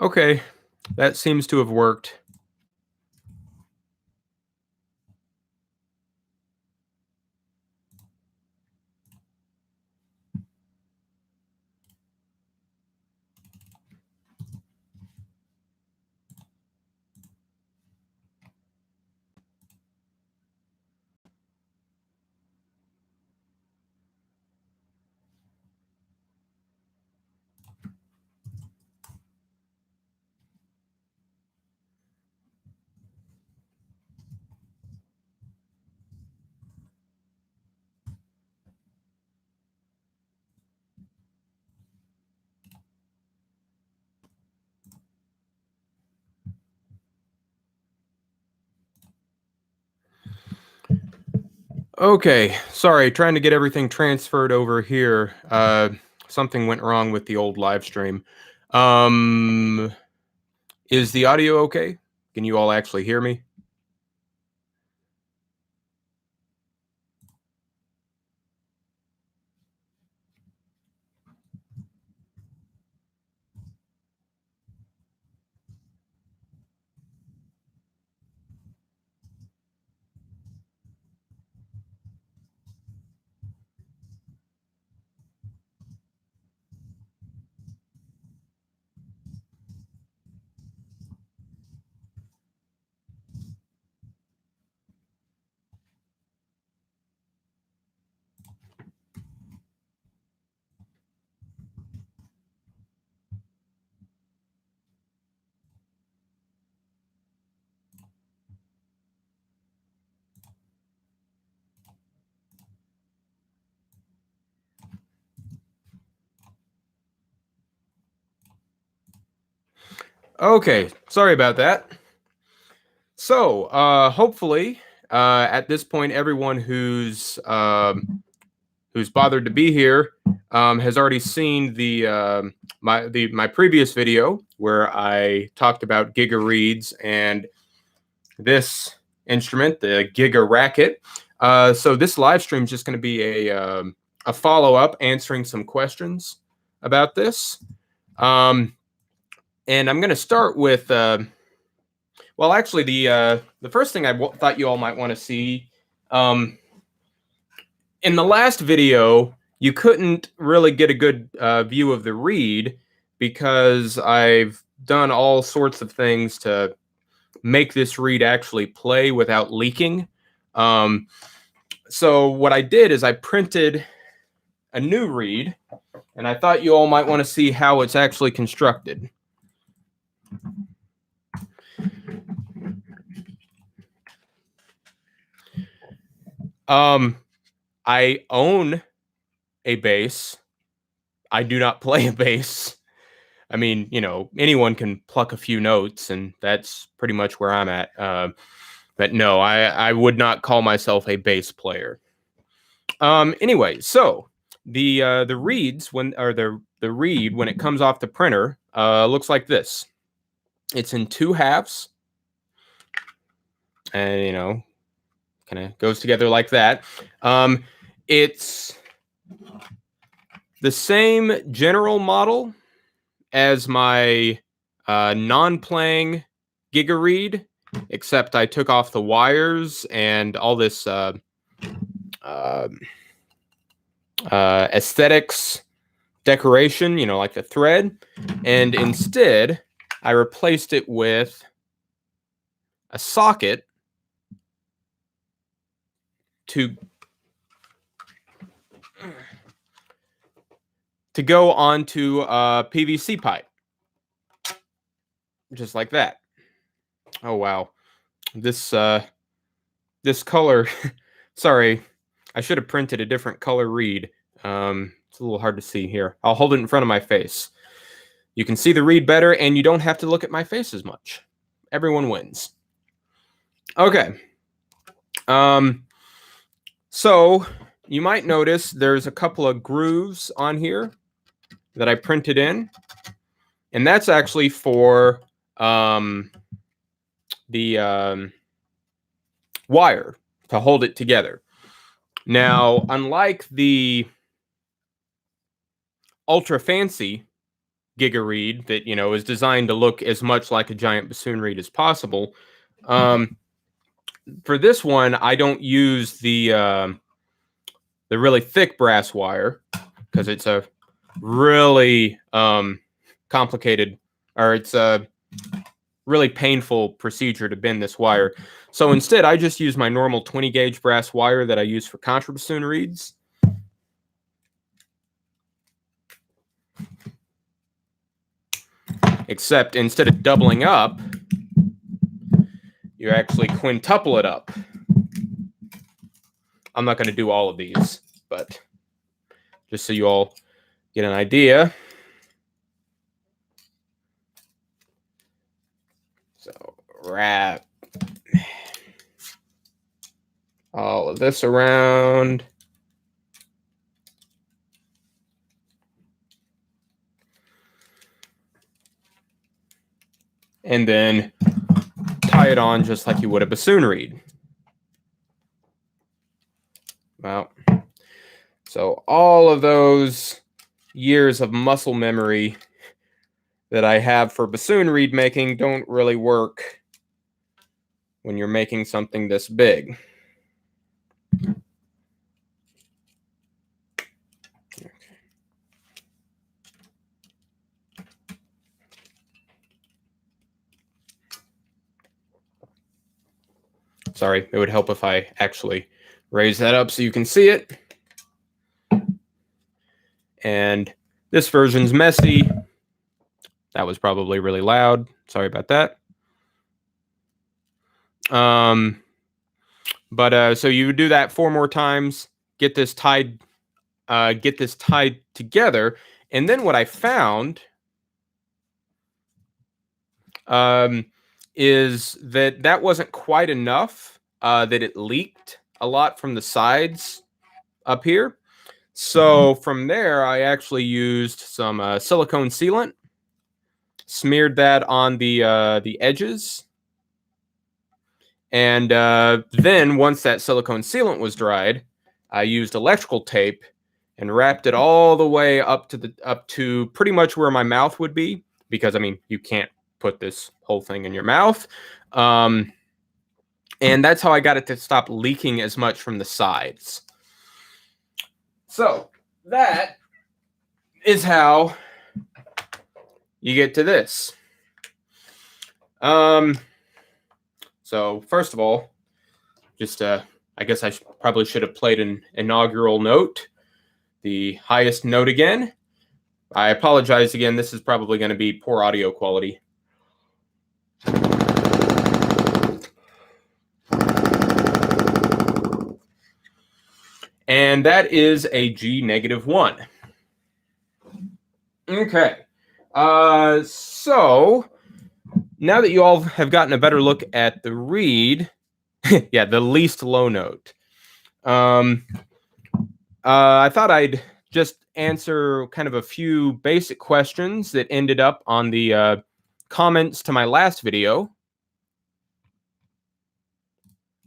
Okay, that seems to have worked. Okay, sorry, trying to get everything transferred over here. Something went wrong with the old live stream. Is the audio okay? Can you all actually hear me? Okay, sorry about that. So, hopefully, at this point, everyone who's bothered to be here has already seen the my previous video where I talked about Giga reeds and this instrument, the GigaRackett. So this live stream is just going to be a follow up, answering some questions about this. And I'm going to start with well, actually, the first thing I thought you all might want to see, in the last video, you couldn't really get a good view of the reed because I've done all sorts of things to make this reed actually play without leaking. So what I did is I printed a new reed, and I thought you all might want to see how it's actually constructed. I own a bass. I do not play a bass. I mean, you know, anyone can pluck a few notes, and that's pretty much where I'm at. But no, I would not call myself a bass player. Anyway, so the reeds the reed when it comes off the printer looks like this. It's in two halves, and you know, kind of goes together like that. It's the same general model as my non-playing Giga reed, except I took off the wires and all this aesthetics decoration, you know, like the thread, and instead I replaced it with a socket to go onto a PVC pipe, just like that. Oh wow, this color. Sorry, I should have printed a different color reed. It's a little hard to see here. I'll hold it in front of my face. You can see the reed better, and you don't have to look at my face as much. Everyone wins. Okay. So you might notice there's a couple of grooves on here that I printed in, and that's actually for the wire to hold it together. Now, unlike the ultra fancy Giga reed that, you know, is designed to look as much like a giant bassoon reed as possible. For this one, I don't use the really thick brass wire because it's a really complicated, or it's a really painful procedure to bend this wire. So instead, I just use my normal 20 gauge brass wire that I use for contrabassoon reeds. Except instead of doubling up, you actually quintuple it up. I'm not going to do all of these, but just so you all get an idea. So wrap all of this around. And then tie it on just like you would a bassoon reed. Well, so all of those years of muscle memory that I have for bassoon reed making don't really work when you're making something this big. Okay. Sorry, it would help if I actually raise that up so you can see it. And this version's messy. That was probably really loud. Sorry about that. So you would do that 4 more times, get this tied together, and then what I found is that wasn't quite enough, that it leaked a lot from the sides up here. So from there, I actually used some silicone sealant, smeared that on the edges, and then once that silicone sealant was dried, I used electrical tape and wrapped it all the way up to pretty much where my mouth would be, because I mean you can't put this whole thing in your mouth, and that's how I got it to stop leaking as much from the sides. So that is how you get to this. So first of all, just I guess I probably should have played an inaugural note, the highest note again. I apologize again. This is probably going to be poor audio quality. And that is a G-1. Okay. So now that you all have gotten a better look at the reed, yeah, the least low note, I thought I'd just answer kind of a few basic questions that ended up on the comments to my last video.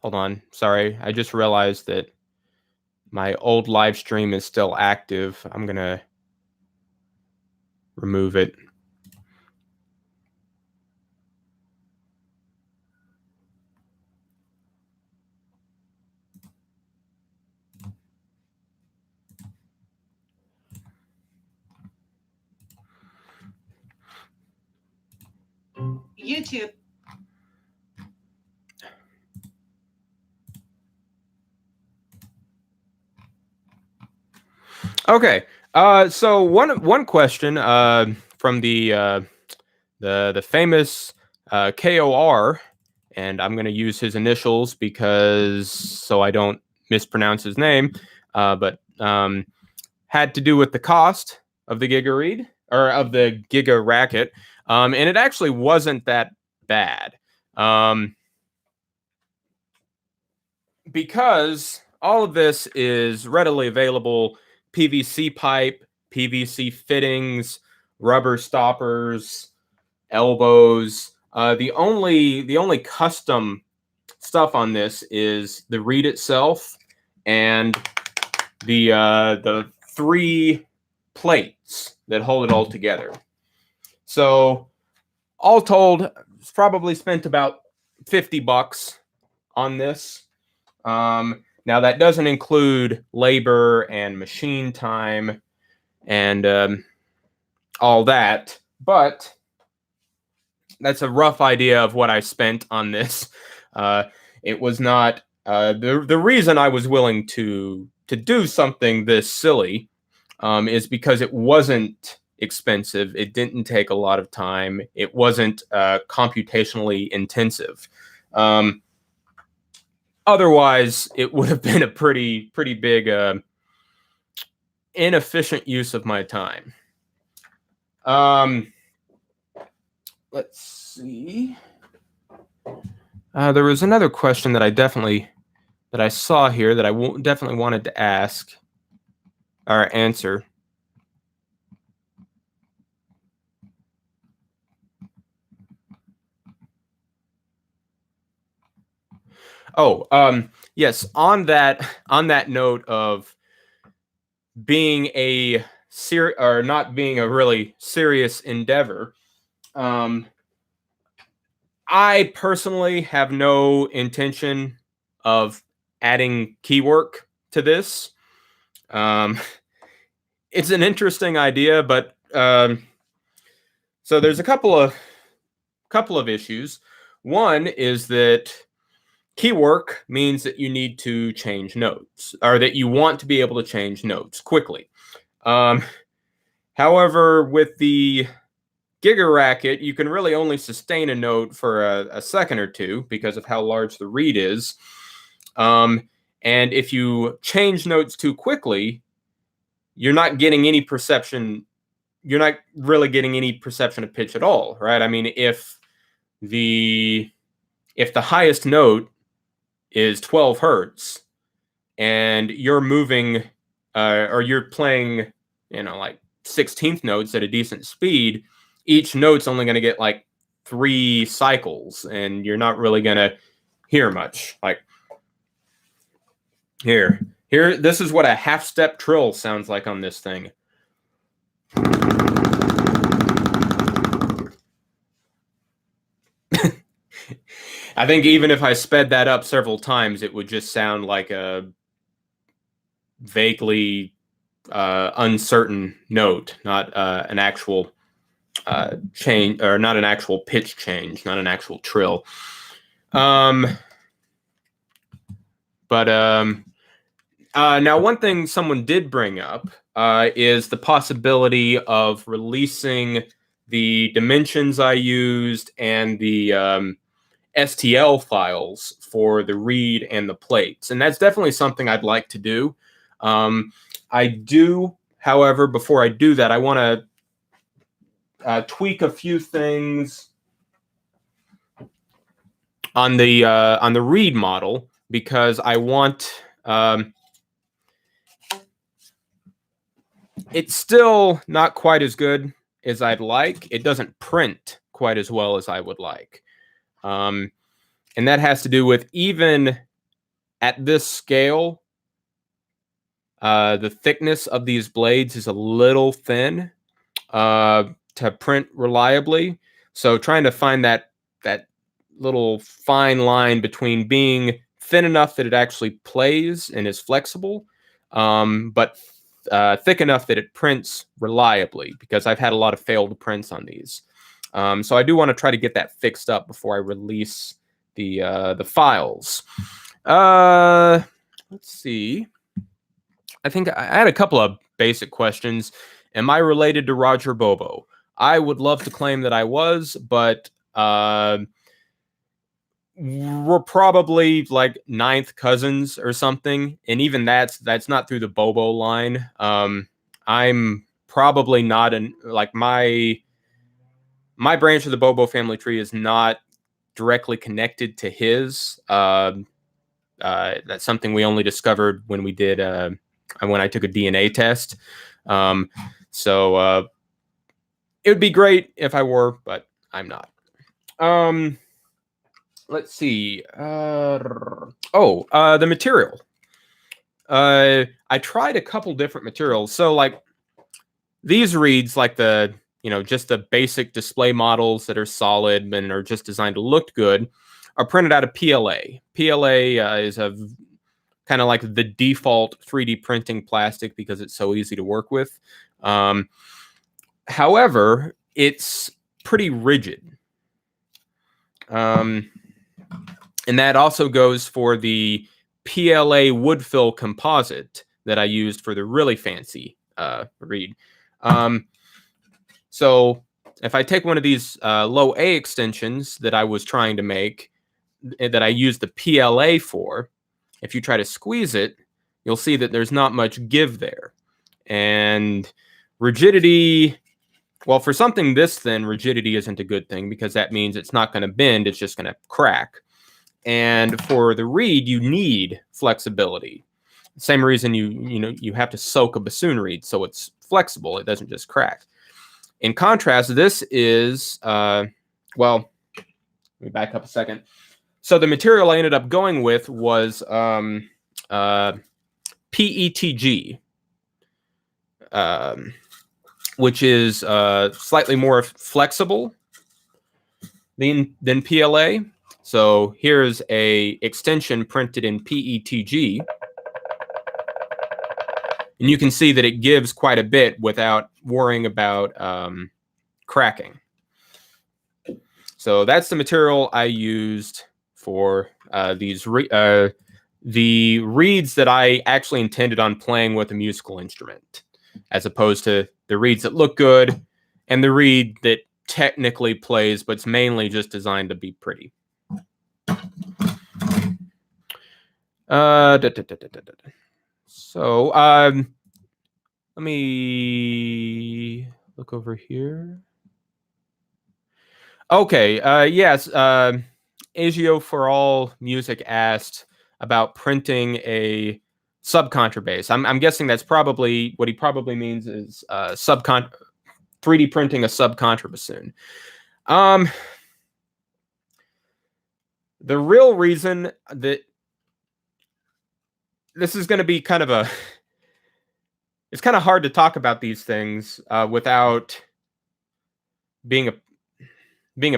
Hold on. Sorry. I just realized that my old live stream is still active. I'm going to remove it. YouTube. Okay. So one question from the famous KOR, and I'm going to use his initials because so I don't mispronounce his name, but had to do with the cost of the Giga reed, or of the GigaRackett, and it actually wasn't that bad, because all of this is readily available: PVC pipe, PVC fittings, rubber stoppers, elbows. The only custom stuff on this is the reed itself and the 3 plates that hold it all together. So all told, probably spent about $50 on this. Now that doesn't include labor and machine time and all that, but that's a rough idea of what I spent on this. It was not the reason I was willing to do something this silly is because it wasn't expensive. It didn't take a lot of time. It wasn't computationally intensive. Otherwise, it would have been a pretty big inefficient use of my time. Let's see. There was another question that I saw here that I definitely wanted to ask or answer. Oh, yes. On that note of being a or not being a really serious endeavor, I personally have no intention of adding keywork to this. It's an interesting idea, but so there's a couple of issues. One is that keywork means that you need to change notes, or that you want to be able to change notes quickly. However, with the GigaRackett, you can really only sustain a note for a second or two because of how large the reed is. And if you change notes too quickly, you're not getting any perception. You're not really getting any perception of pitch at all, right? I mean, if the highest note is 12 hertz and you're moving or you're playing, like 16th notes at a decent speed, each note's only going to get like 3 cycles and you're not really going to hear much. Like here, this is what a half-step trill sounds like on this thing. I think even if I sped that up several times, it would just sound like a vaguely uncertain note, not an actual change, or not an actual pitch change, not an actual trill. But now one thing someone did bring up is the possibility of releasing the dimensions I used and the STL files for the reed and the plates. And that's definitely something I'd like to do. I do, however, before I do that, I want to tweak a few things on the reed model, because I want it's still not quite as good as I'd like. It doesn't print quite as well as I would like. And that has to do with, even at this scale, the thickness of these blades is a little thin to print reliably. So trying to find that little fine line between being thin enough that it actually plays and is flexible, but thick enough that it prints reliably, because I've had a lot of failed prints on these. So I do want to try to get that fixed up before I release the files. Let's see. I think I had a couple of basic questions. Am I related to Roger Bobo? I would love to claim that I was, but we're probably like 9th cousins or something, and even that's not through the Bobo line. I'm probably not my branch of the Bobo family tree is not directly connected to his. That's something we only discovered when we did when I took a DNA test. So it would be great if I were, but I'm not. Let's see. The material. I tried a couple different materials. So like these reeds, like the just the basic display models that are solid and are just designed to look good, are printed out of PLA. PLA is a kind of like the default 3D printing plastic because it's so easy to work with. However, it's pretty rigid. And that also goes for the PLA wood fill composite that I used for the really fancy reed. So if I take one of these low A extensions that I was trying to make, that I used the PLA for, if you try to squeeze it, you'll see that there's not much give there. And rigidity, well, for something this thin, rigidity isn't a good thing because that means it's not going to bend, it's just going to crack. And for the reed, you need flexibility. Same reason you have to soak a bassoon reed so it's flexible, it doesn't just crack. In contrast, this is, well, let me back up a second. So the material I ended up going with was PETG, which is slightly more flexible than PLA. So here's a extension printed in PETG. And you can see that it gives quite a bit without worrying about cracking. So that's the material I used for the reeds that I actually intended on playing with a musical instrument, as opposed to the reeds that look good and the reed that technically plays, but it's mainly just designed to be pretty. So let me look over here. Okay, yes, Agio for All Music asked about printing a subcontrabass. I'm guessing that's probably what he probably means is 3D printing a subcontrabassoon. The real reason that this is going to be kind of a, it's kind of hard to talk about these things without being a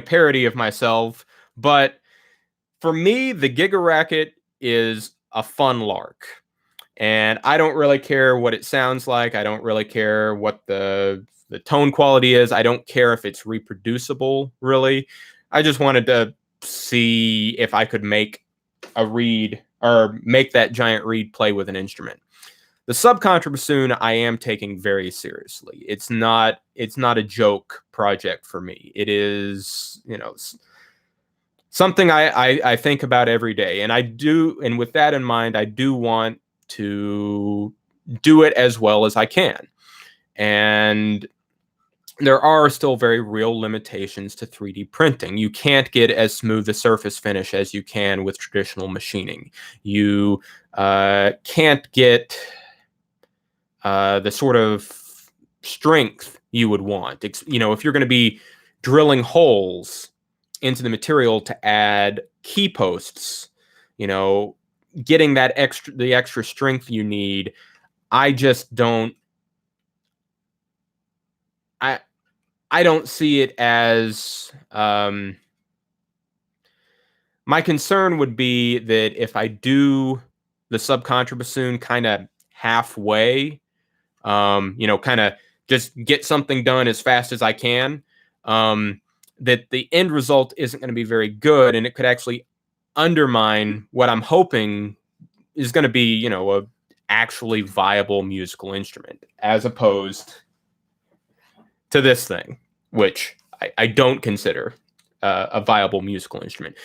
parody of myself, but for me, the GigaRackett is a fun lark. And I don't really care what it sounds like. I don't really care what the tone quality is. I don't care if it's reproducible, really. I just wanted to see if I could make a reed or make that giant reed play with an instrument. The subcontrabassoon I am taking very seriously. It's not a joke project for me. It is, something I think about every day. And with that in mind, I do want to do it as well as I can. And there are still very real limitations to 3D printing. You can't get as smooth a surface finish as you can with traditional machining. You can't get the sort of strength you would want. If you're going to be drilling holes into the material to add key posts, getting the extra strength you need, I just don't. I don't see it as. My concern would be that if I do the subcontrabassoon kind of halfway, kind of just get something done as fast as I can, that the end result isn't going to be very good, and it could actually undermine what I'm hoping is going to be, a actually viable musical instrument, as opposed to this thing, which I don't consider a viable musical instrument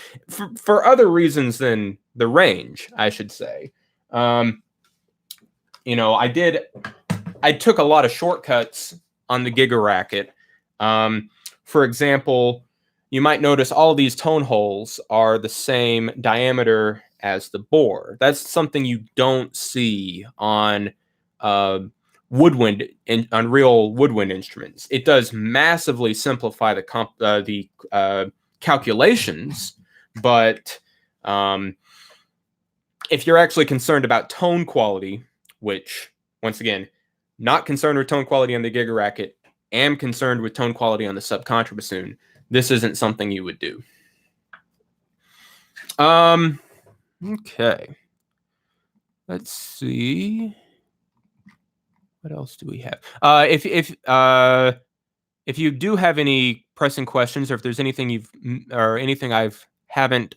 for other reasons than the range, I should say. I took a lot of shortcuts on the GigaRackett. For example, you might notice all these tone holes are the same diameter as the bore. That's something you don't see on woodwind on real woodwind instruments. It does massively simplify the calculations, but if you're actually concerned about tone quality, which once again, not concerned with tone quality on the GigaRackett, am concerned with tone quality on the sub-contrabassoon, this isn't something you would do. Okay. Let's see. What else do we have? If you do have any pressing questions, or if there's anything anything haven't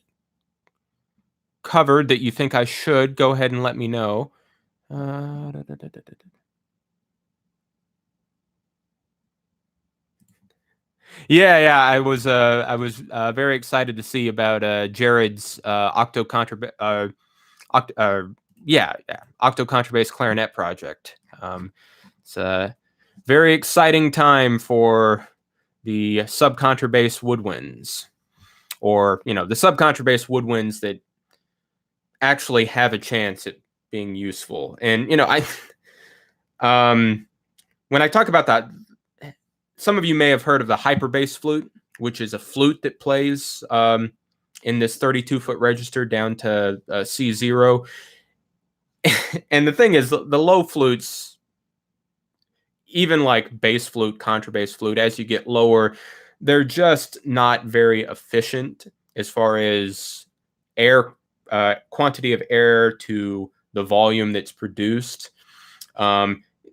covered that you think I should, go ahead and let me know. Yeah. I was very excited to see about Jared's octo contrabass clarinet project. It's a very exciting time for the subcontrabass woodwinds, or the subcontrabass woodwinds that actually have a chance at being useful. And when I talk about that, some of you may have heard of the hyperbass flute, which is a flute that plays in this 32-foot register down to C0. And the thing is, the low flutes, even like bass flute, contrabass flute, as you get lower, they're just not very efficient as far as air quantity of air to the volume that's produced.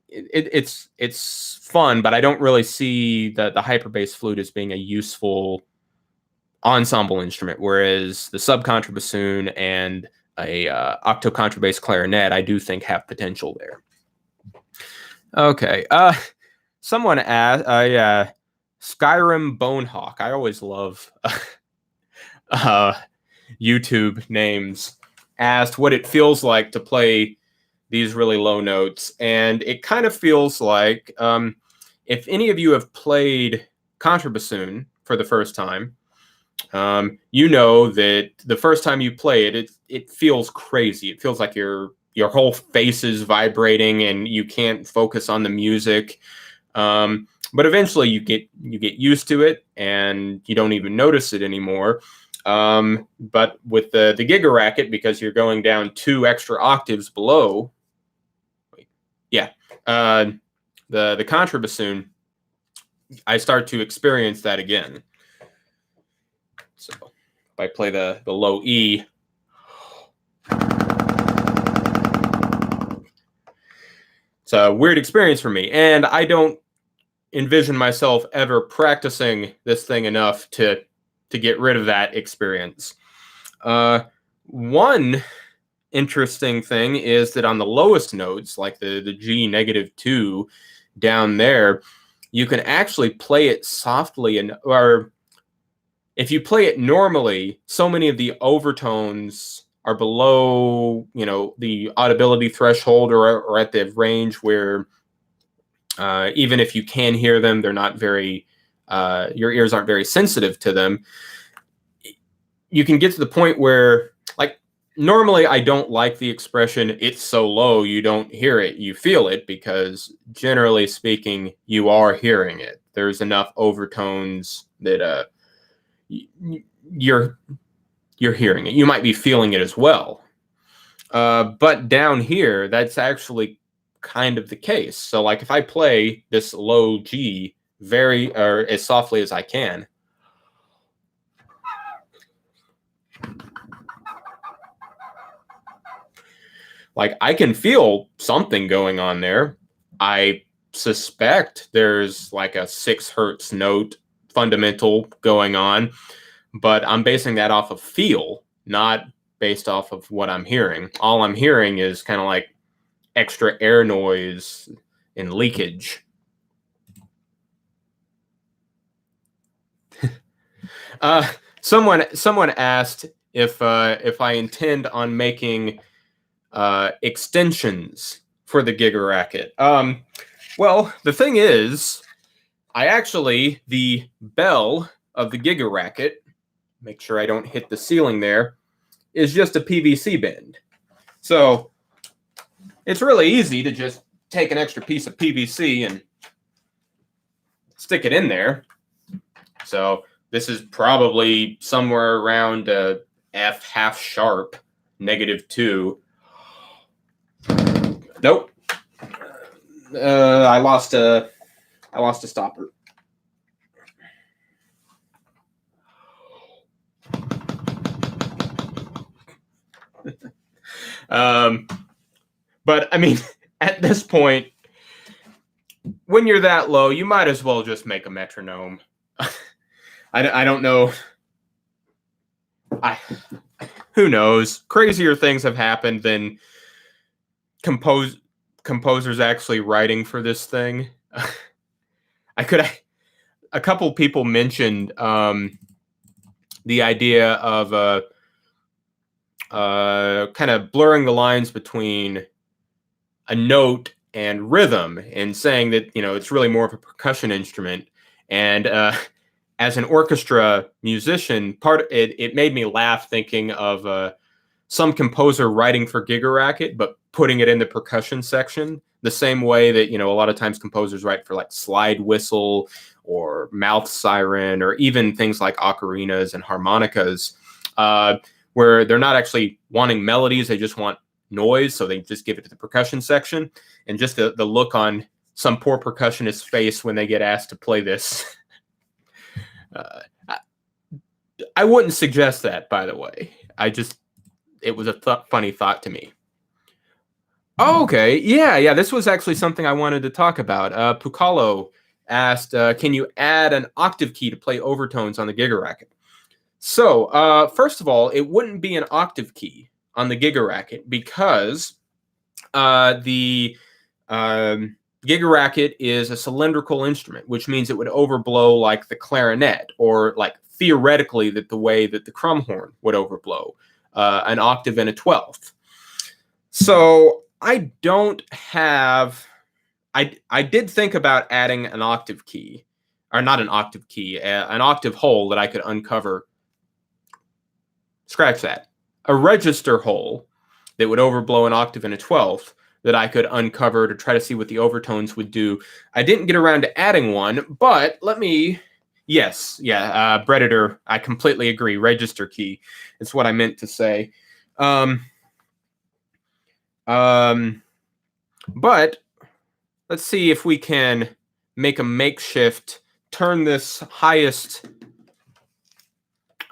It's fun, but I don't really see the hyperbass flute as being a useful ensemble instrument, whereas the subcontrabassoon and a octo contrabass clarinet, I do think have potential there. Okay. Someone asked, Skyrim Bonehawk. I always love YouTube names. Asked what it feels like to play these really low notes, and it kind of feels like if any of you have played contrabassoon for the first time, you know that the first time you play it, it feels crazy. It feels like your whole face is vibrating and you can't focus on the music. But eventually you get used to it and you don't even notice it anymore. But with the GigaRackett, because you're going down 2 extra octaves below, the contrabassoon, I start to experience that again. So if I play the low E, it's a weird experience for me, and I don't envision myself ever practicing this thing enough to get rid of that experience. One interesting thing is that on the lowest notes, like the G -2 down there, you can actually play it softly, or if you play it normally, so many of the overtones are below, the audibility threshold, or at the range where even if you can hear them, they're not very, your ears aren't very sensitive to them. You can get to the point where, like, normally I don't like the expression, it's so low you don't hear it, you feel it, because generally speaking, you are hearing it. There's enough overtones that you're hearing it. You might be feeling it as well. But down here, that's actually kind of the case. So like if I play this low G as softly as I can, like I can feel something going on there. I suspect there's like a 6 hertz note fundamental going on, but I'm basing that off of feel, not based off of what I'm hearing. All I'm hearing is kind of like extra air noise and leakage. Someone asked if I intend on making extensions for the GigaRackett. Well, the thing is, the bell of the GigaRackett, make sure I don't hit the ceiling there, is just a PVC bend. So it's really easy to just take an extra piece of PVC and stick it in there. So this is probably somewhere around a F half sharp -2. Nope. I lost a I lost a stopper. But I mean, at this point, when you're that low, you might as well just make a metronome. I don't know. Who knows? Crazier things have happened than composers actually writing for this thing. A couple people mentioned the idea of kind of blurring the lines between a note and rhythm, and saying that, you know, it's really more of a percussion instrument. And as an orchestra musician, it made me laugh thinking of some composer writing for GigaRackett, but putting it in the percussion section, the same way that, you know, a lot of times composers write for like slide whistle or mouth siren, or even things like ocarinas and harmonicas, where they're not actually wanting melodies, they just want noise, so they just give it to the percussion section. And just the look on some poor percussionist's face when they get asked to play this. I wouldn't suggest that, by the way. It was a funny thought to me. Oh, okay, yeah, this was actually something I wanted to talk about. Pucalo asked, can you add an octave key to play overtones on the GigaRackett? So, first of all, it wouldn't be an octave key on the GigaRackett, because the GigaRackett is a cylindrical instrument, which means it would overblow like the clarinet, or like theoretically that the way that the crumhorn would overblow an octave and a 12th. So I don't have. I did think about adding an octave key, or not an octave key, an octave hole that I could uncover. Scratch that. A register hole that would overblow an octave and a 12th that I could uncover to try to see what the overtones would do. I didn't get around to adding one, but let me... Yes, yeah, Predator, I completely agree. Register key is what I meant to say. But let's see if we can make a makeshift, turn this highest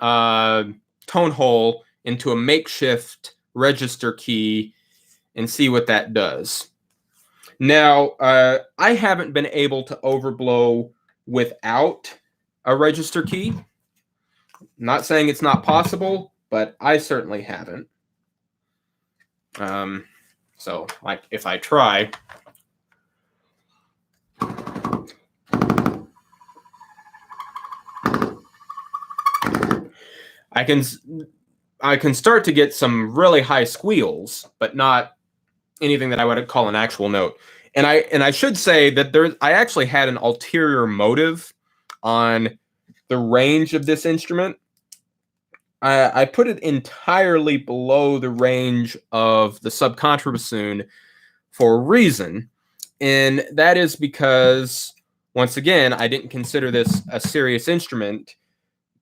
tone hole into a makeshift register key and see what that does. Now, I haven't been able to overblow without a register key. Not saying it's not possible, but I certainly haven't. So, like, if I try... I can start to get some really high squeals, but not anything that I would call an actual note. And I should say that I actually had an ulterior motive on the range of this instrument. I put it entirely below the range of the subcontrabassoon for a reason, and that is because, once again, I didn't consider this a serious instrument,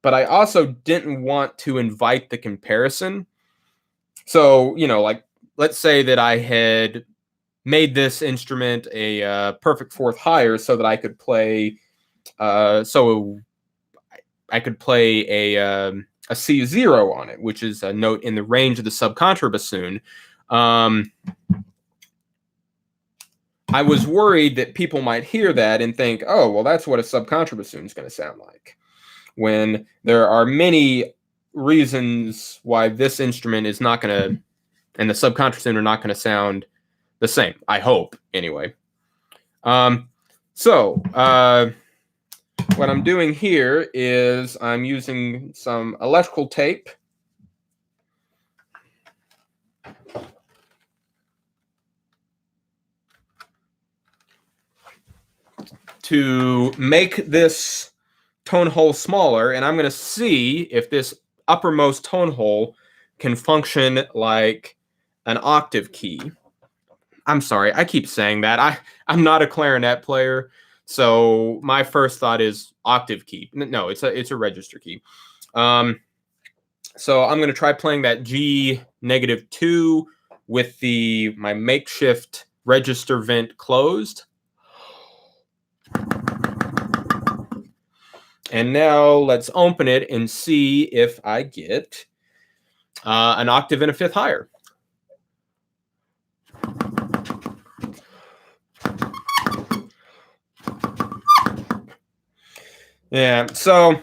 but I also didn't want to invite the comparison. So, you know, like, let's say that I had made this instrument a perfect fourth higher so that I could play, a C0 on it, which is a note in the range of the subcontrabassoon. I was worried that people might hear that and think, oh, well, that's what a subcontrabassoon is going to sound like, when there are many reasons why this instrument is not going to, and the subcontrabassoon are not going to sound the same. I hope, anyway. What I'm doing here is I'm using some electrical tape to make this tone hole smaller, and I'm going to see if this uppermost tone hole can function like an octave key. I'm sorry, I keep saying that. I'm not a clarinet player, so my first thought is octave key. No, it's a register key. So I'm going to try playing that G-2 with my makeshift register vent closed. And now let's open it and see if I get an octave and a fifth higher. Yeah, so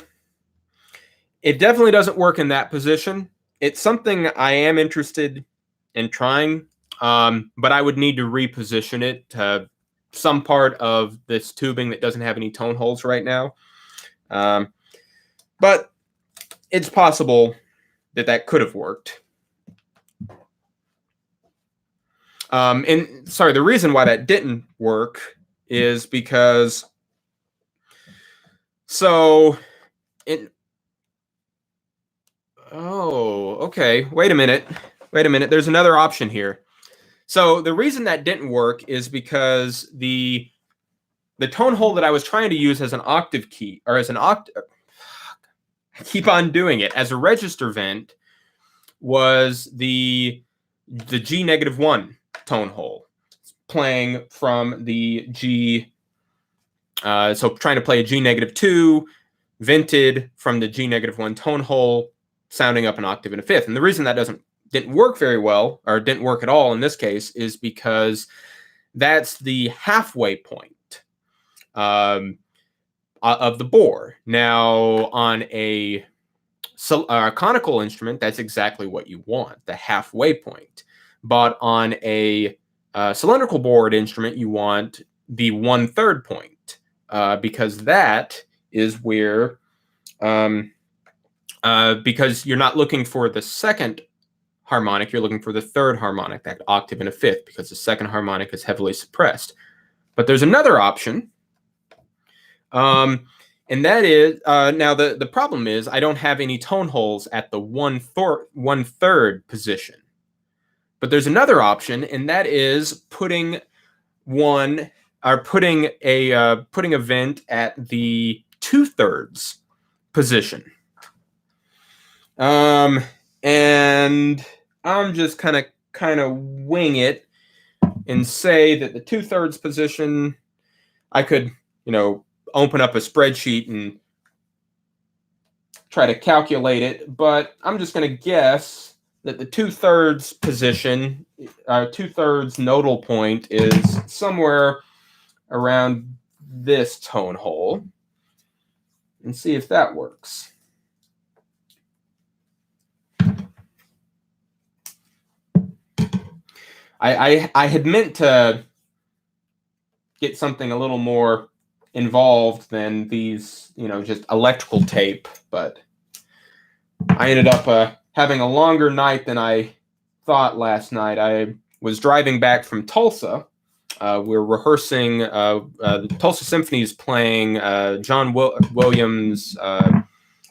it definitely doesn't work in that position. It's something I am interested in trying, but I would need to reposition it to some part of this tubing that doesn't have any tone holes right now. But it's possible that that could have worked. And sorry, the reason why that didn't work is because okay. Wait a minute. There's another option here. So the reason that didn't work is because the tone hole that I was trying to use as an octave key, or as an octave, I keep on doing it, as a register vent, was the G-1 tone hole, playing from the G, so trying to play a G-2, vented from the G-1 tone hole, sounding up an octave and a fifth. And the reason that didn't work very well, or didn't work at all in this case, is because that's the halfway point of the bore. Now, on a conical instrument, that's exactly what you want, the halfway point. But on a cylindrical bored instrument, you want the 1/3 point, because that is where, because you're not looking for the second harmonic, you're looking for the third harmonic, that octave and a fifth, because the second harmonic is heavily suppressed. But there's another option, and that is, now the problem is I don't have any tone holes at the 1/3 position. But there's another option, and that is putting a vent at the 2/3 position. And I'm just kind of wing it and say that the 2/3 position, I could, open up a spreadsheet and try to calculate it, but I'm just going to guess that the 2/3 position, 2/3 nodal point, is somewhere around this tone hole, and see if that works. I had meant to get something a little more involved than these, just electrical tape, but I ended up having a longer night than I thought last night. I was driving back from Tulsa. We're rehearsing, the Tulsa Symphony is playing John Williams'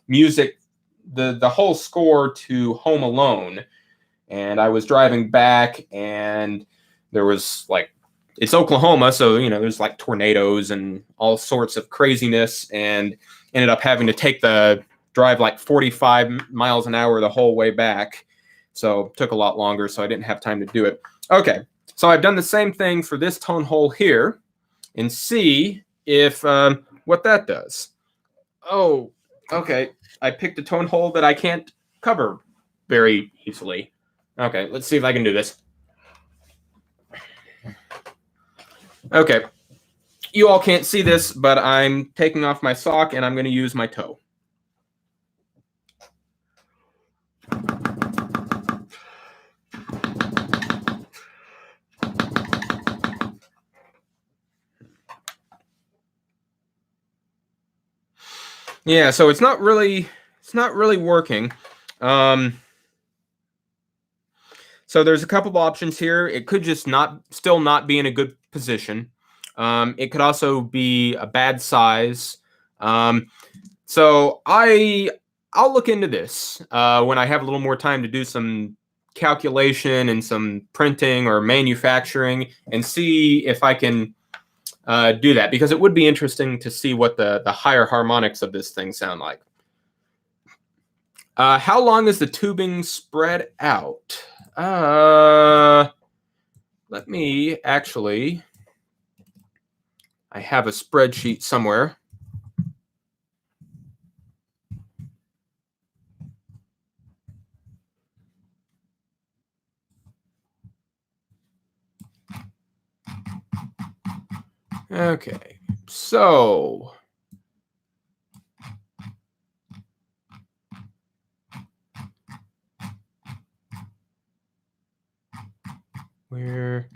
music, the whole score to Home Alone. And I was driving back, and there was it's Oklahoma, so there's tornadoes and all sorts of craziness, and ended up having to drive 45 miles an hour the whole way back. So it took a lot longer, so I didn't have time to do it. Okay, so I've done the same thing for this tone hole here, and see if what that does. Oh, okay. I picked a tone hole that I can't cover very easily. Okay, let's see if I can do this. Okay, you all can't see this, but I'm taking off my sock and I'm going to use my toe. Yeah, so it's not really working. So there's a couple of options here. It could just still not be in a good position. It could also be a bad size. So I'll look into this when I have a little more time to do some calculation and some printing or manufacturing, and see if I can do that, because it would be interesting to see what the higher harmonics of this thing sound like. How long is the tubing spread out? Let me actually, I have a spreadsheet somewhere. Okay, so where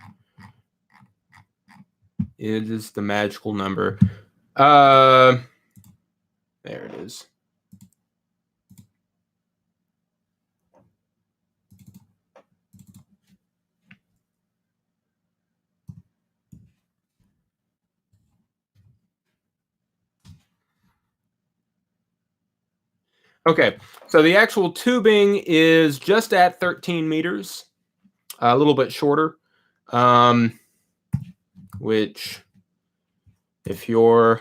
is the magical number? There it is. Okay, so the actual tubing is just at 13 meters, a little bit shorter, which if you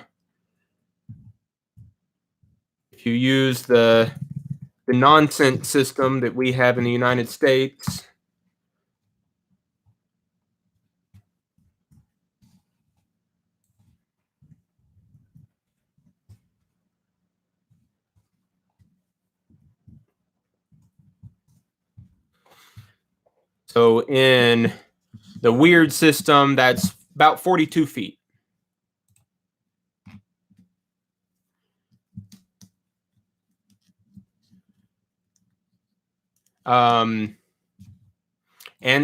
use the nonsense system that we have in the United States, so in the weird system, that's about 42 feet. And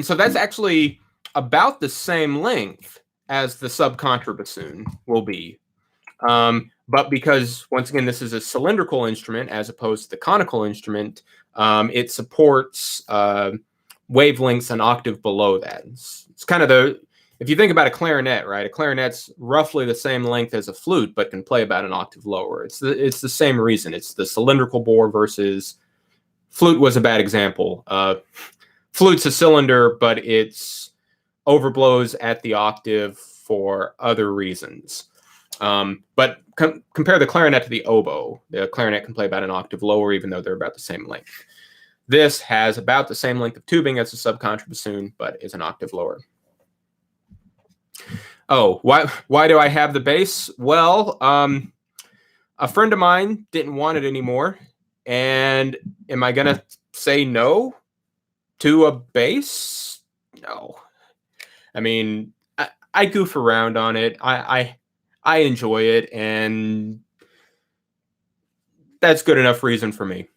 so that's actually about the same length as the sub-contrabassoon will be. But because, once again, this is a cylindrical instrument as opposed to the conical instrument, it supports wavelengths an octave below that. It's kind of if you think about a clarinet, right? A clarinet's roughly the same length as a flute, but can play about an octave lower. It's the same reason. It's the cylindrical bore versus flute was a bad example. Flute's a cylinder, but it's overblows at the octave for other reasons. But compare the clarinet to the oboe. The clarinet can play about an octave lower, even though they're about the same length. This has about the same length of tubing as a sub-contrabassoon, but is an octave lower. Oh, why do I have the bass? Well, a friend of mine didn't want it anymore. And am I going to say no to a bass? No. I mean, I goof around on it. I enjoy it, and that's good enough reason for me.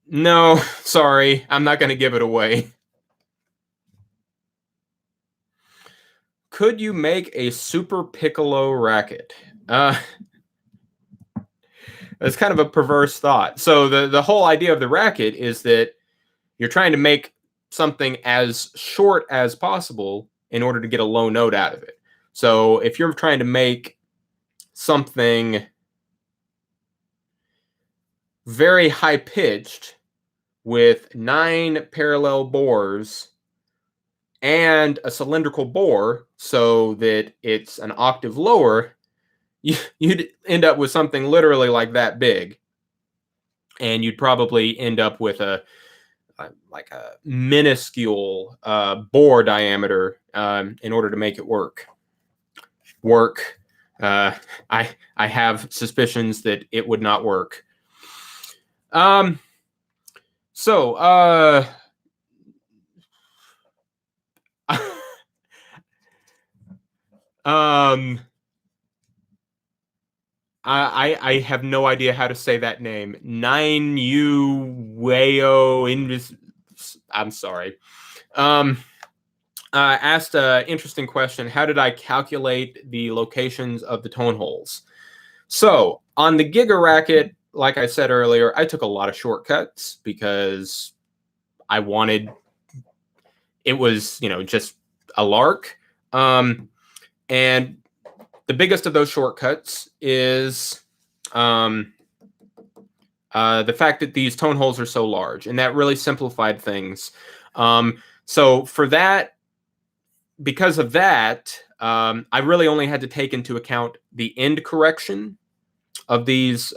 No, sorry, I'm not going to give it away. Could you make a super piccolo racket? That's kind of a perverse thought. So the whole idea of the racket is that you're trying to make something as short as possible in order to get a low note out of it. So if you're trying to make something very high pitched with 9 parallel bores and a cylindrical bore so that it's an octave lower, you'd end up with something literally like that big. And you'd probably end up with a minuscule bore diameter in order to make it work. I have suspicions that it would not work. I have no idea how to say that name. I'm sorry. Asked an interesting question. How did I calculate the locations of the tone holes? So on the GigaRackett, like I said earlier, I took a lot of shortcuts because I wanted, it was, just a lark. And the biggest of those shortcuts is the fact that these tone holes are so large, and that really simplified things. So for that, because of that, I really only had to take into account the end correction of these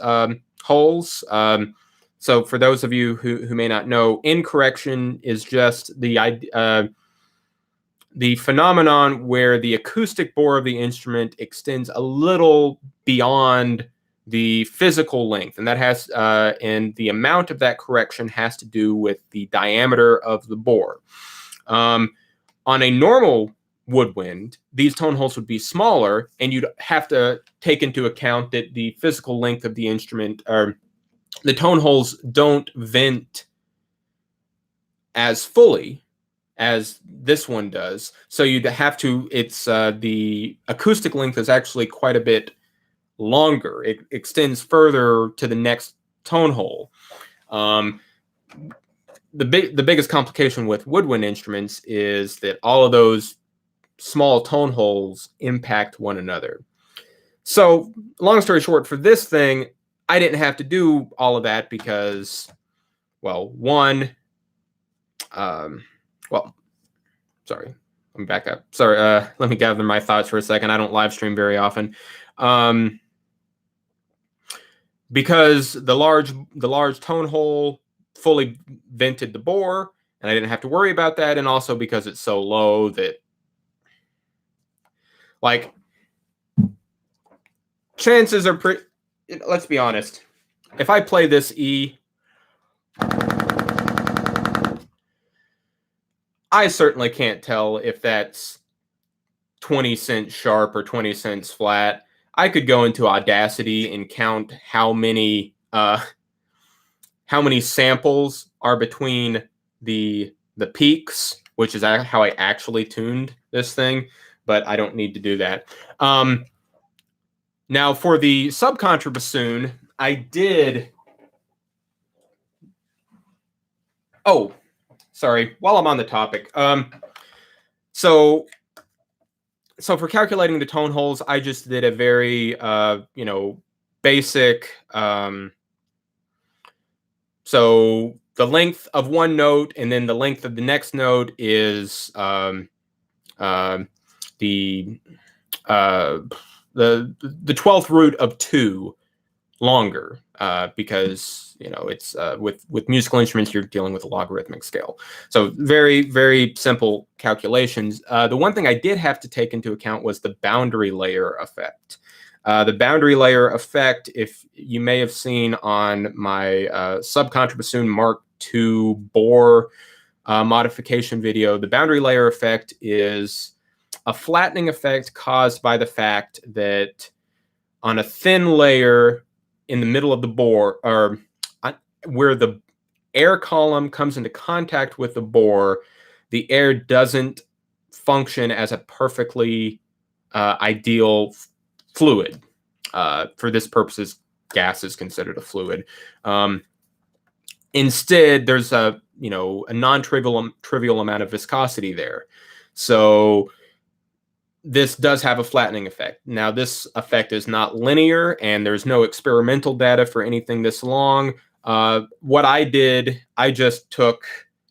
holes. So for those of you who may not know, end correction is just the phenomenon where the acoustic bore of the instrument extends a little beyond the physical length, and that has and the amount of that correction has to do with the diameter of the bore. On a normal woodwind, these tone holes would be smaller, and you'd have to take into account that the physical length of the instrument, or the tone holes don't vent as fully as this one does. So you'd have to, the acoustic length is actually quite a bit longer. It extends further to the next tone hole. The biggest complication with woodwind instruments is that all of those small tone holes impact one another. So, long story short, for this thing, I didn't have to do all of that because, well, one, well, sorry, let me back up. Sorry, let me gather my thoughts for a second. I don't live stream very often. Because the large tone hole fully vented the bore, and I didn't have to worry about that, and also because it's so low that, like, chances are pretty, let's be honest, if I play this E, I certainly can't tell if that's 20 cents sharp or 20 cents flat. I could go into Audacity and count how many samples are between the peaks, which is how I actually tuned this thing, but I don't need to do that. Now, for the subcontrabassoon, I did... Oh, sorry. While I'm on the topic, so for calculating the tone holes, I just did a very, basic. So the length of one note and then the length of the next note is the 12th root of 2 longer, because it's with musical instruments, you're dealing with a logarithmic scale. So very, very simple calculations. The one thing I did have to take into account was the boundary layer effect. The boundary layer effect, if you may have seen on my subcontrabassoon Mark II bore modification video, the boundary layer effect is a flattening effect caused by the fact that on a thin layer in the middle of the bore, or where the air column comes into contact with the bore, the air doesn't function as a perfectly ideal fluid. For this purposes, gas is considered a fluid. Instead, there's a non-trivial amount of viscosity there. So this does have a flattening effect. Now, this effect is not linear, and there's no experimental data for anything this long. What I did, I just took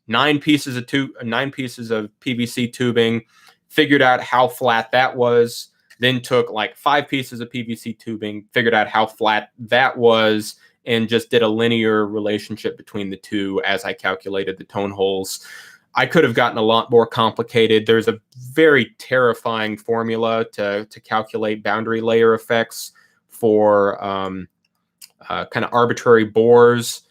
9 pieces of PVC tubing, figured out how flat that was, then took like 5 pieces of PVC tubing, figured out how flat that was, and just did a linear relationship between the two as I calculated the tone holes. I could have gotten a lot more complicated. There's a very terrifying formula to calculate boundary layer effects for kind of arbitrary bores,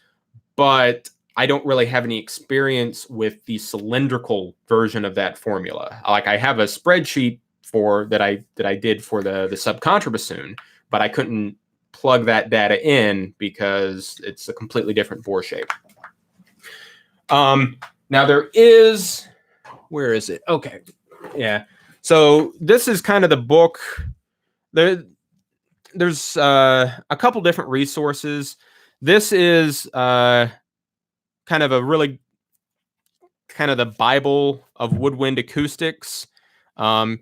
but I don't really have any experience with the cylindrical version of that formula. Like, I have a spreadsheet that I did for the subcontrabassoon, but I couldn't plug that data in because it's a completely different bore shape. Now there is, where is it? Okay, yeah. So this is kind of the book. There's a couple different resources. This is kind of the Bible of woodwind acoustics. I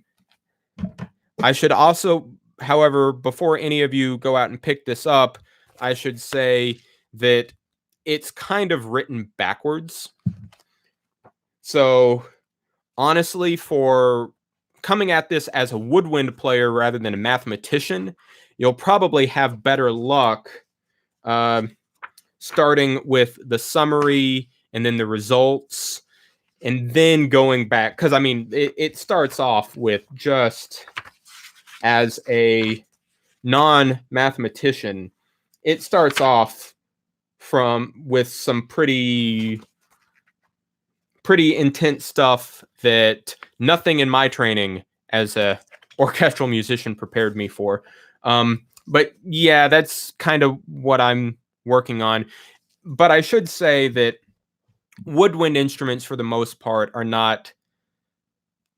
should also, however, before any of you go out and pick this up, I should say that it's kind of written backwards. So honestly, for coming at this as a woodwind player rather than a mathematician, you'll probably have better luck starting with the summary and then the results, and then going back. Because, I mean, it starts off with, just as a non-mathematician, it starts off with some pretty pretty intense stuff that nothing in my training as a orchestral musician prepared me for. But yeah, that's kind of what I'm working on. But I should say that woodwind instruments, for the most part, are not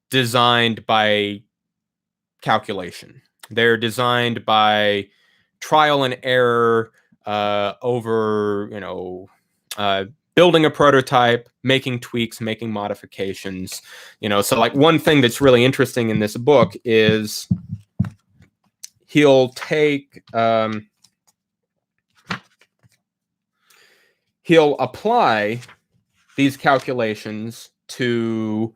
designed by calculation. They're designed by trial and error over, building a prototype, making tweaks, making modifications. So like one thing that's really interesting in this book is he'll take he'll apply these calculations to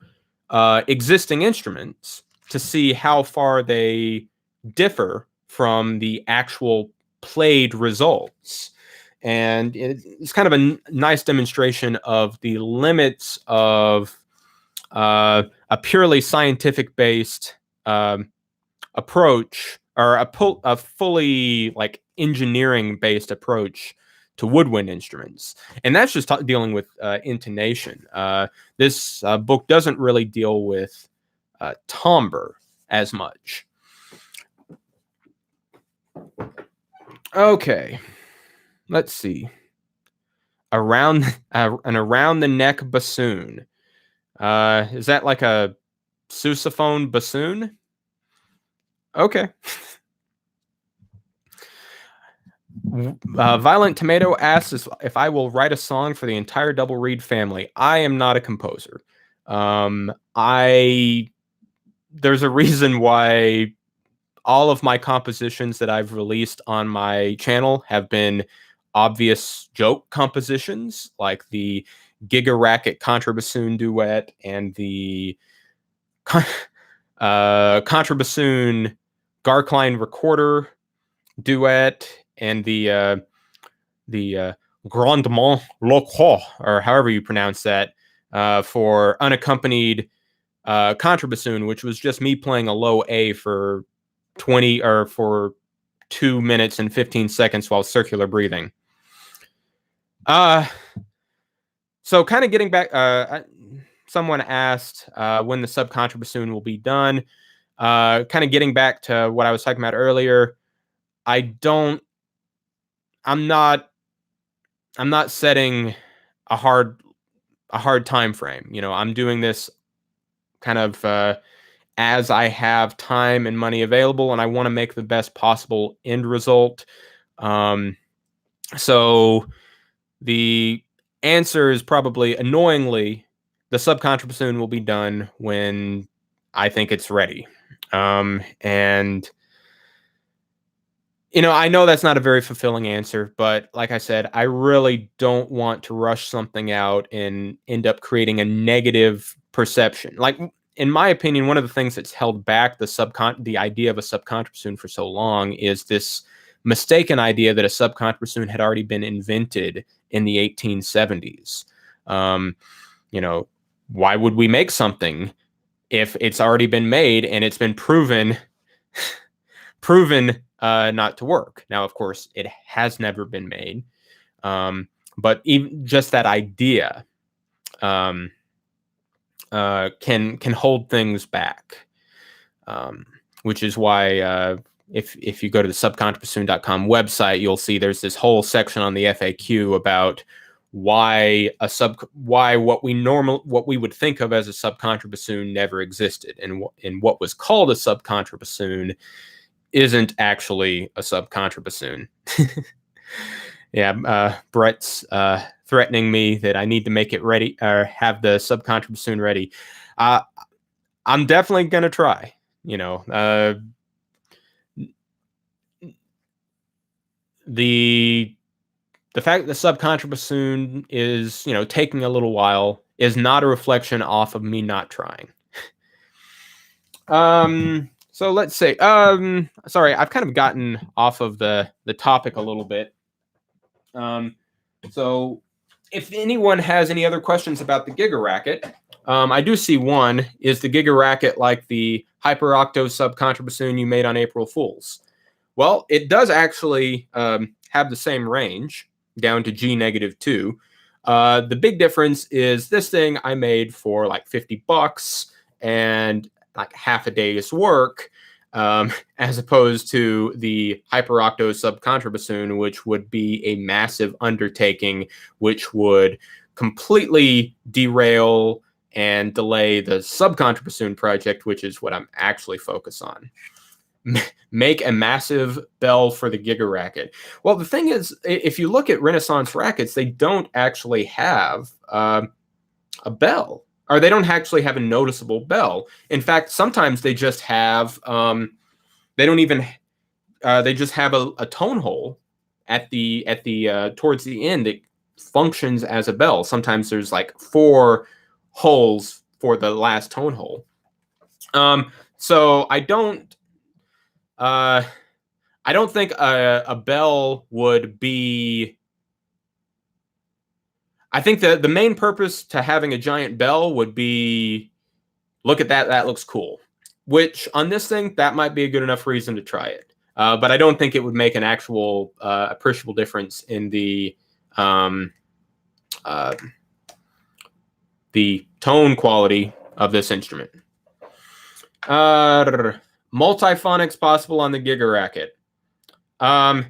existing instruments to see how far they differ from the actual played results. And it's kind of a nice demonstration of the limits of a purely scientific-based approach, or a fully like engineering-based approach to woodwind instruments. And that's just dealing with intonation. This book doesn't really deal with timbre as much. Okay, let's see. An around the neck bassoon. Is that like a sousaphone bassoon? Okay. Violent Tomato asks if I will write a song for the entire Double Reed family. I am not a composer. There's a reason why all of my compositions that I've released on my channel have been obvious joke compositions, like the GigaRackett Contrabassoon duet and the Contrabassoon Garkline recorder duet and the Grandement Local, or however you pronounce that, for unaccompanied contrabassoon, which was just me playing a low A for 2 minutes and 15 seconds while circular breathing. So kind of getting back, someone asked when the subcontrabassoon will be done. Kind of getting back to what I was talking about earlier. I'm not setting a hard time frame. I'm doing this kind of as I have time and money available, and I want to make the best possible end result. So the answer is probably, annoyingly, the subcontrabassoon will be done when I think it's ready. And I know that's not a very fulfilling answer, but like I said, I really don't want to rush something out and end up creating a negative perception. Like, in my opinion, one of the things that's held back the idea of a subcontrabassoon for so long is this mistaken idea that a subcontrabassoon had already been invented in the 1870s. Why would we make something if it's already been made and it's been proven not to work? Now, of course, it has never been made, but even just that idea can hold things back, which is why if you go to the subcontrabassoon.com website, you'll see there's this whole section on the FAQ about why what we would think of as a subcontrabassoon never existed, and what was called a subcontrabassoon isn't actually a subcontrabassoon. Yeah, Brett's threatening me that I need to make it ready, or have the subcontrabassoon ready. I'm definitely gonna try. The fact that the subcontrabassoon is taking a little while is not a reflection off of me not trying. So let's say, sorry, I've kind of gotten off of the topic a little bit. So if anyone has any other questions about the GigaRackett, I do see one. Is the GigaRackett like the Hyper Octave subcontrabassoon you made on April Fools? Well, it does actually have the same range down to G-2. The big difference is this thing I made for like $50 and like half a day's work, as opposed to the Hyperocto sub Contrabassoon, which would be a massive undertaking, which would completely derail and delay the sub Contrabassoon project, which is what I'm actually focused on. Make a massive bell for the GigaRackett. Well, the thing is, if you look at Renaissance rackets, they don't actually have a bell, or they don't actually have a noticeable bell. In fact, sometimes they just have they don't even they just have a tone hole at the towards the end that functions as a bell. Sometimes there's like 4 holes for the last tone hole. So I don't think a bell would be. I think the main purpose to having a giant bell would be, look at that, that looks cool. Which on this thing, that might be a good enough reason to try it. But I don't think it would make an actual appreciable difference in the tone quality of this instrument. Multiphonics possible on the GigaRackett. I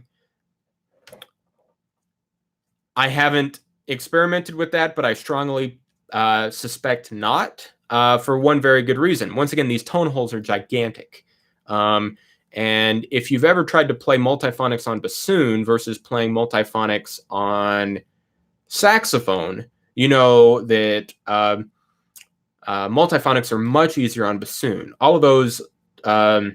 haven't experimented with that, but I strongly suspect not, for one very good reason. Once again, these tone holes are gigantic. And if you've ever tried to play multiphonics on bassoon versus playing multiphonics on saxophone, you know that multiphonics are much easier on bassoon. All of those, all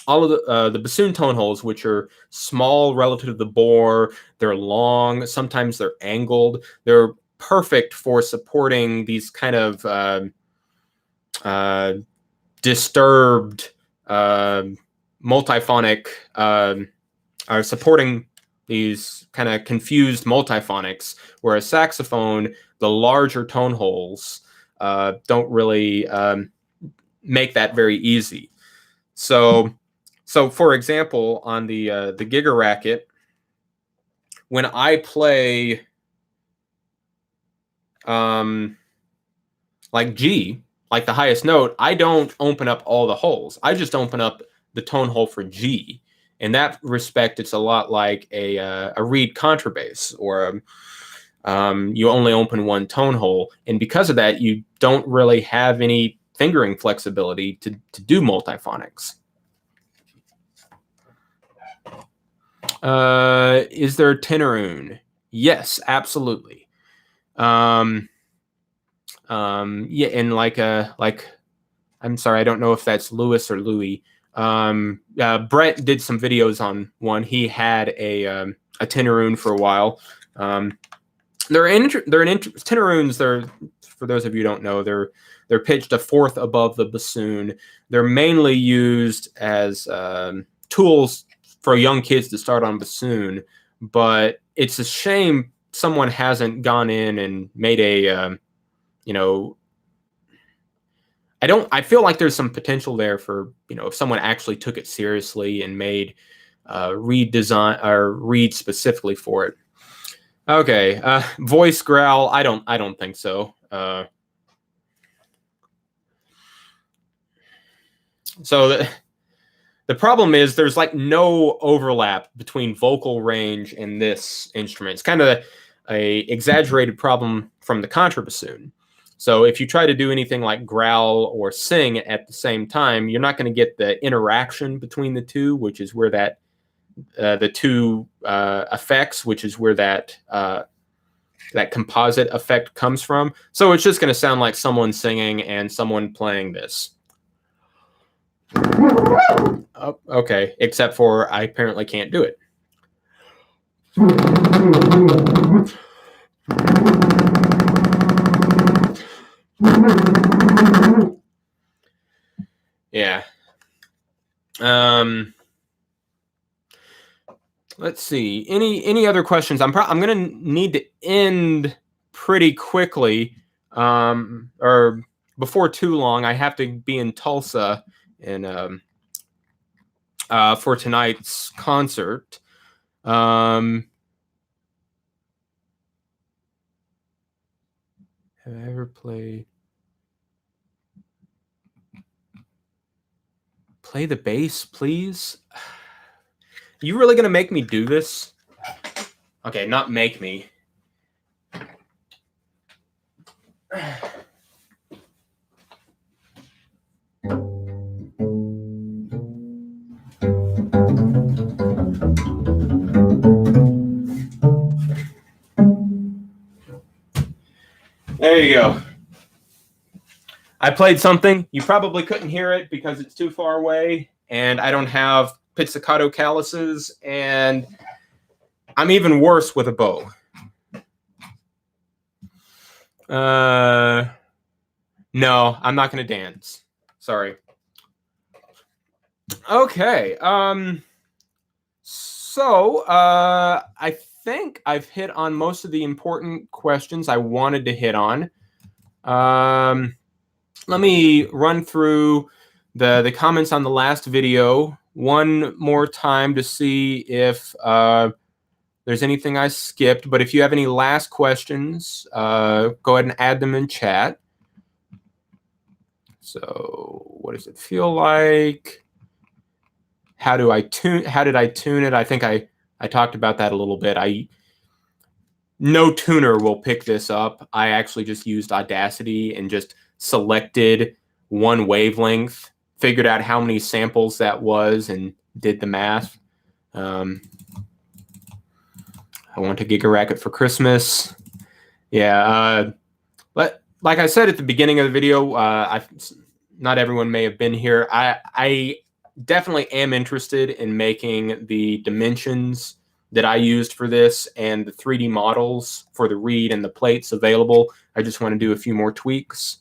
of the bassoon tone holes, which are small relative to the bore, they're long, sometimes they're angled. They're perfect for supporting these kind of disturbed multiphonic, or supporting these kind of confused multiphonics, whereas saxophone, the larger tone holes don't really make that very easy. So for example, on the GigaRackett, when I play like G, like the highest note, I don't open up all the holes. I just open up the tone hole for G. In that respect, it's a lot like a reed contrabass, or you only open one tone hole, and because of that, you don't really have any fingering flexibility to do multiphonics. Is there tenoroon? Yes, absolutely. Yeah, and like I'm sorry, I don't know if that's Lewis or Louis. Brett did some videos on one. He had a tenoroon for a while. Tenoroons. They're, for those of you who don't know, they're pitched a fourth above the bassoon. They're mainly used as tools for young kids to start on bassoon, but it's a shame someone hasn't gone in and made a, I feel like there's some potential there for, if someone actually took it seriously and made reed design or reed specifically for it. Okay, voice growl. I don't think so. So the problem is there's like no overlap between vocal range and this instrument. It's kind of a exaggerated problem from the contrabassoon. So if you try to do anything like growl or sing at the same time, you're not going to get the interaction between the two, which is where that the two effects, which is where that that composite effect comes from. So it's just going to sound like someone singing and someone playing this. Oh, okay, except for I apparently can't do it. Yeah. Let's see. Any other questions? I'm going to need to end pretty quickly, or before too long. I have to be in Tulsa and for tonight's concert. Have I ever played? Play the bass, please. You really gonna make me do this? Okay, not make me. There you go. I played something. You probably couldn't hear it because it's too far away, and I don't have pizzicato calluses, and I'm even worse with a bow. No, I'm not going to dance. Sorry. Okay. So I think I've hit on most of the important questions I wanted to hit on. Let me run through the comments on the last video one more time to see if there's anything I skipped. But if you have any last questions, go ahead and add them in chat. So what does it feel like? How did I tune it? I think I talked about that a little bit. No tuner will pick this up. I actually just used Audacity and just selected one wavelength, figured out how many samples that was, and did the math. I want a GigaRackett for Christmas. Yeah, but like I said at the beginning of the video, not everyone may have been here. I definitely am interested in making the dimensions that I used for this and the 3D models for the reed and the plates available. I just want to do a few more tweaks.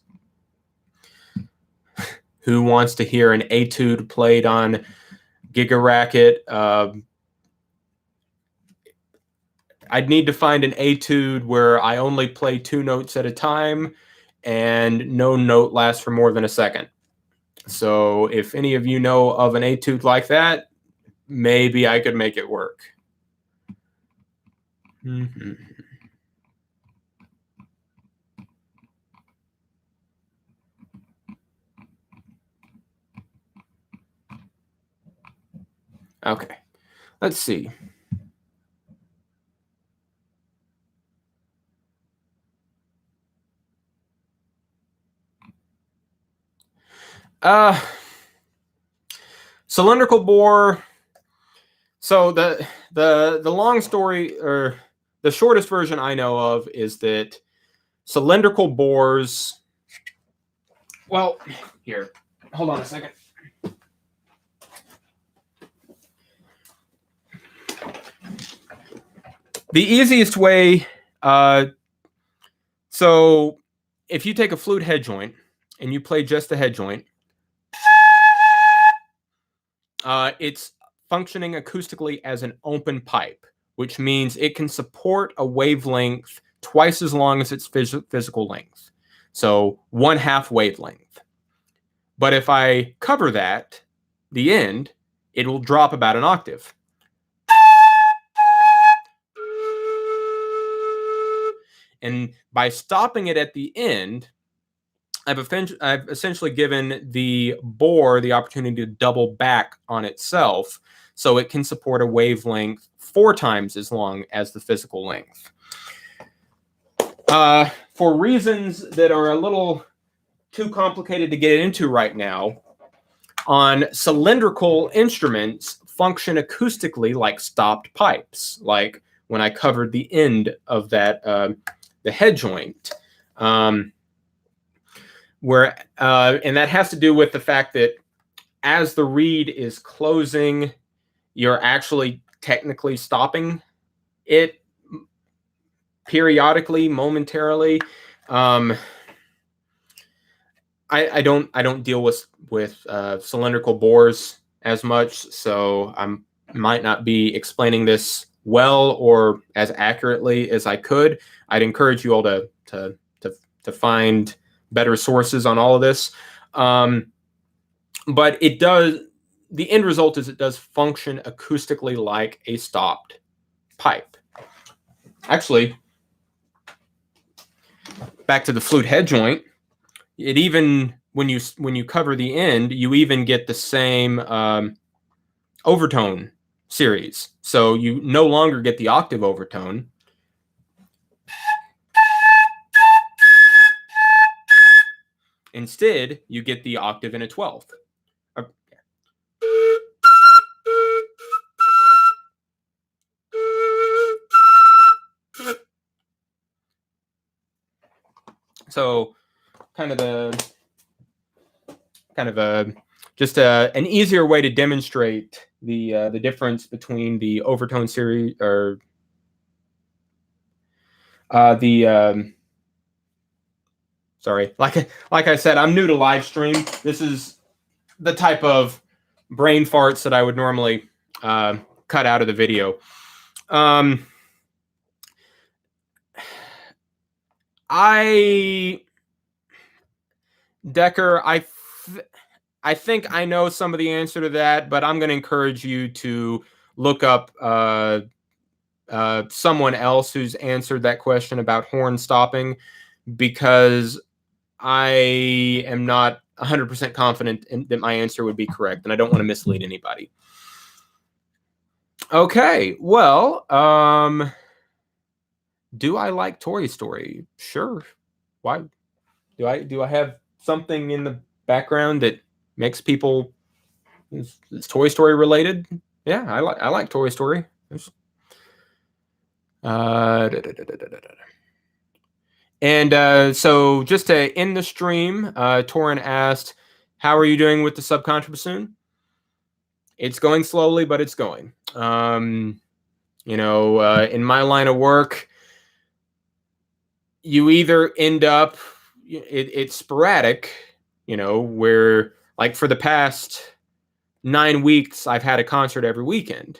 Who wants to hear an etude played on GigaRackett? I'd need to find an etude where I only play 2 notes at a time and no note lasts for more than a second. So if any of you know of an etude like that, maybe I could make it work. Okay, let's see. Cylindrical bore. So the long story, or the shortest version I know of, is that cylindrical bores. Well, here, hold on a second. The easiest way, so if you take a flute head joint and you play just the head joint, it's functioning acoustically as an open pipe, which means it can support a wavelength twice as long as its physical length. So 1/2 wavelength. But if I cover that, the end, it will drop about an octave. And by stopping it at the end, I've essentially given the bore the opportunity to double back on itself, so it can support a wavelength 4 times as long as the physical length. For reasons that are a little too complicated to get into right now, on cylindrical instruments function acoustically like stopped pipes, like when I covered the end of that, the head joint. And that has to do with the fact that as the reed is closing, you're actually technically stopping it periodically, momentarily. I don't deal with cylindrical bores as much, so I might not be explaining this well or as accurately as I could. I'd encourage you all to find better sources on all of this. But it does, the end result is it does function acoustically like a stopped pipe. Actually, back to the flute head joint, it even when you cover the end, you even get the same overtone series. So you no longer get the octave overtone. Instead, you get the octave in a 12th. So kind of just an easier way to demonstrate the difference between the overtone series or sorry, like I said, I'm new to live stream. This is the type of brain farts that I would normally cut out of the video. Decker, I think I know some of the answer to that, but I'm going to encourage you to look up someone else who's answered that question about horn stopping, because I am not 100% confident that my answer would be correct, and I don't want to mislead anybody. Okay, well, do I like Toy Story? Sure. Why? Do I have something in the background that makes people is Toy Story related? Yeah, I like Toy Story. And so just to end the stream, Torin asked, how are you doing with the subcontrabassoon? It's going slowly, but it's going. You know, in my line of work, you either end up, it's sporadic, you know, where like for the past 9 weeks, I've had a concert every weekend,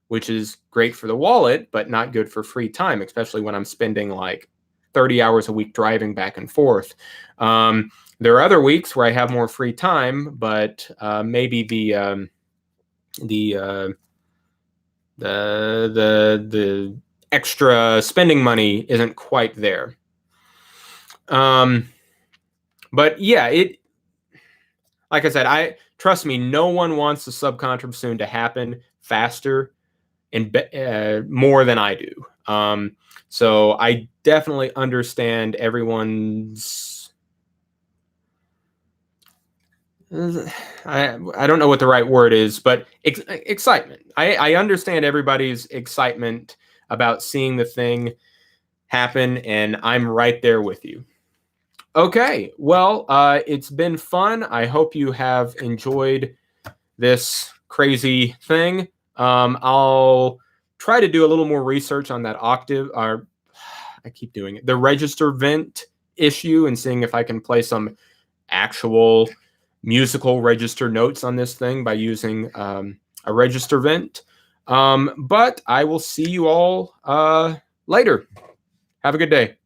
which is great for the wallet, but not good for free time, especially when I'm spending like 30 hours a week driving back and forth. There are other weeks where I have more free time, but maybe the extra spending money isn't quite there. But yeah, like I said, trust me, no one wants the subcontrabassoon to happen faster and more than I do. So I definitely understand everyone's. I don't know what the right word is, but excitement. I understand everybody's excitement about seeing the thing happen, and I'm right there with you. Okay, well, it's been fun. I hope you have enjoyed this crazy thing. I'll try to do a little more research on that octave, or I keep doing it, the register vent issue, and seeing if I can play some actual musical register notes on this thing by using a register vent. But I will see you all later. Have a good day.